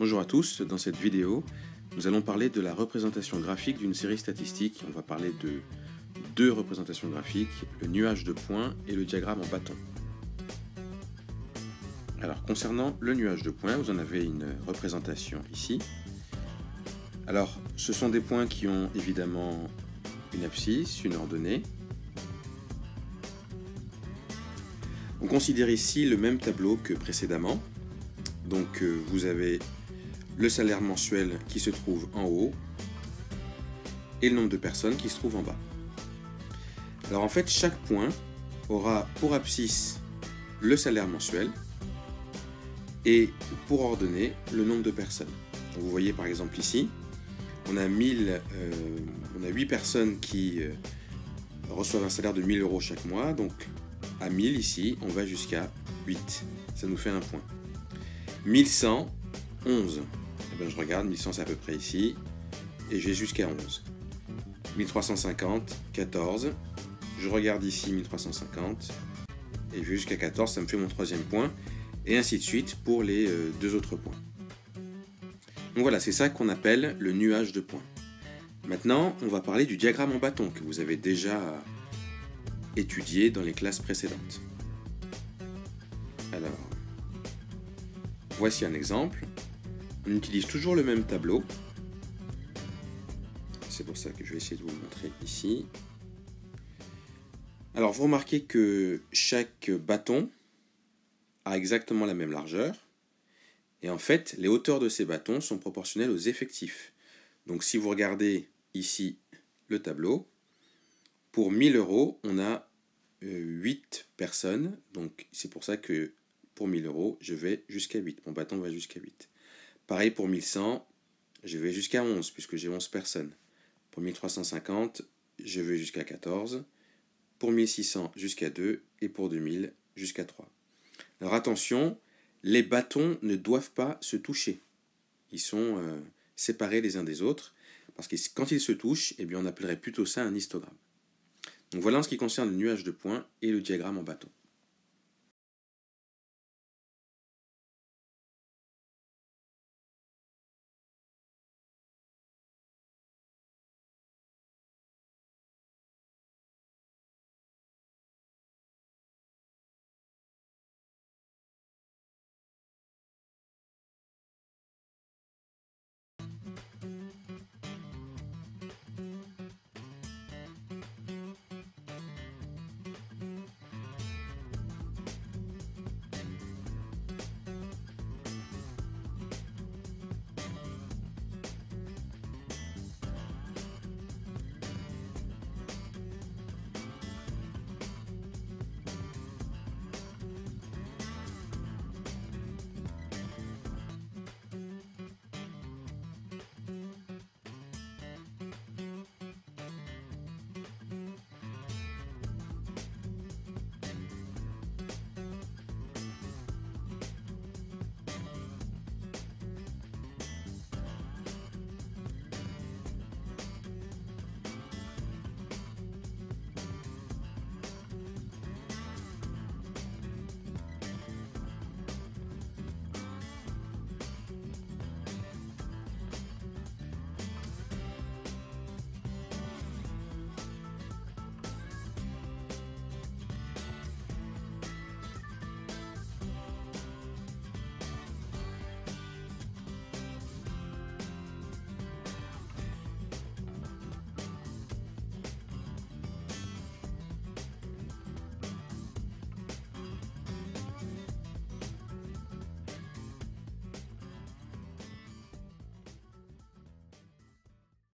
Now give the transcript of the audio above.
Bonjour à tous, dans cette vidéo, nous allons parler de la représentation graphique d'une série statistique. On va parler de deux représentations graphiques, le nuage de points et le diagramme en bâton. Alors, concernant le nuage de points, vous en avez une représentation ici. Alors, ce sont des points qui ont évidemment une abscisse, une ordonnée. On considère ici le même tableau que précédemment. Donc, vous avez le salaire mensuel qui se trouve en haut et le nombre de personnes qui se trouve en bas. Alors en fait, chaque point aura pour abscisse le salaire mensuel et pour ordonnée le nombre de personnes. Donc vous voyez par exemple ici, on a 8 personnes qui reçoivent un salaire de 1 000 € chaque mois, donc à 1000 ici, on va jusqu'à 8, ça nous fait un point. 1100, 11. Eh bien, je regarde, 1100 c'est à peu près ici, et j'ai jusqu'à 11. 1350, 14. Je regarde ici 1350, et je vais jusqu'à 14, ça me fait mon troisième point, et ainsi de suite pour les deux autres points. Donc voilà, c'est ça qu'on appelle le nuage de points. Maintenant, on va parler du diagramme en bâton, que vous avez déjà étudié dans les classes précédentes. Alors, voici un exemple. On utilise toujours le même tableau. C'est pour ça que je vais essayer de vous le montrer ici. Alors, vous remarquez que chaque bâton a exactement la même largeur. Et en fait, les hauteurs de ces bâtons sont proportionnelles aux effectifs. Donc, si vous regardez ici le tableau, pour 1 000 €, on a 8 personnes. Donc, c'est pour ça que pour 1 000 €, je vais jusqu'à 8. Mon bâton va jusqu'à 8. Pareil pour 1100, je vais jusqu'à 11 puisque j'ai 11 personnes. Pour 1350, je vais jusqu'à 14. Pour 1600, jusqu'à 2. Et pour 2000, jusqu'à 3. Alors attention, les bâtons ne doivent pas se toucher. Ils sont séparés les uns des autres parce que quand ils se touchent, eh bien, on appellerait plutôt ça un histogramme. Donc voilà en ce qui concerne le nuage de points et le diagramme en bâton.